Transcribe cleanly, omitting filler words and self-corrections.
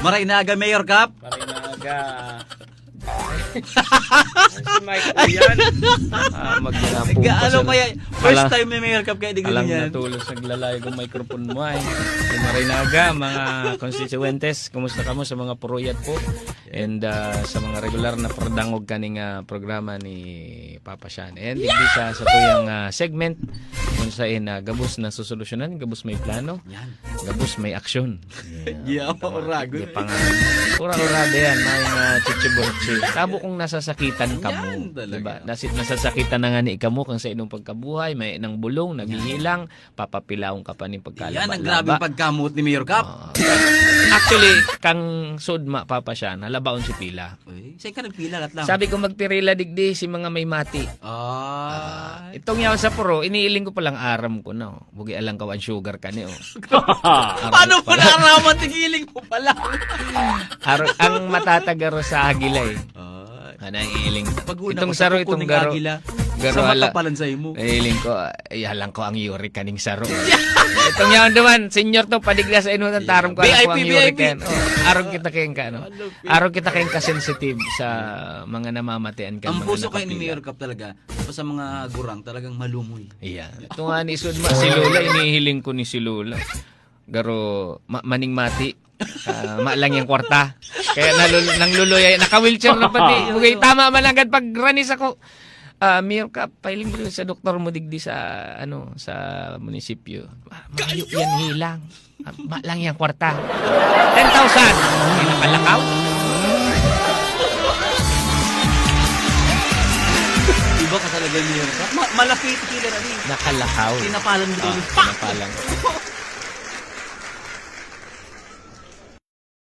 Marinaga Mayor Cup. Marinaga. Si Mike po yan. Ano kaya, first time may Mayor Cup kaya di Alang ganyan. natulos naglalay ng microphone mo ay. Si Marinaga, mga constituentes, kumusta ka mo sa mga puruyat po? And sa mga regular na pardangog kaning programa ni Papa Sean. And hindi sa tuyang segment kung saan gabos na susolusyonan, gabos may plano, Yan. gabos may aksyon. Yeah, orago. Ura-urada yan, mga chichiborchi. Tabo kung nasasakitan ka mo. Yan talaga. Diba? Nasasakitan na nga ni ika mo kung sa inong pagkabuhay, may nang bulong, naghihilang, papapilaong ka pa ni pagkalaba. Yan ang grabing pagkamot ni Mayor Cup. Actually, kang sudma, Papa Sean, halabaon si Pila. Uy, sa'yo ka nagpila lahat lang. Sabi ko magpirila digdi si mga may mati. Itong yaw sa puro, iniiling ko palang aram ko na. Bugi alang kawan sugar ka ni. Paano mo naaraman? Tigiling mo pala. Ang matatagaro sa agila eh. Ano ang iiling? Itong saro, itong garo. Sa matapalan sa imo. Iiling ko, ihalang ko ang yuri kaning saro. Itong yaon naman, senior to, padigla sa ino ng tarom ko. VIP, VIP. Arong kita kayong ka, no? Arong kita kayong ka-sensitive sa mga namamatian ka. Ang puso kayo ni Mayor Cup talaga, sa mga gurang, talagang malumoy. Iya. Ito nga ni Sudma, si Lola, inihiling ko ni si Lola. Garo, maning mati. Maalang yung kwarta. Kaya nangluluya, naka-wheelchair na pati. Okay, tama man agad pag ranis ako. Mayor Cup, pailing mo sa doktor mo digdi sa sa munisipyo. Mayo yan hilang. Maalang yung kwarta. 10,000. May nakalakaw. Iba ka talaga Mayor Cup. Malaki ito killer rin. Nakalakaw. Tinapalan mo. Tinapalan.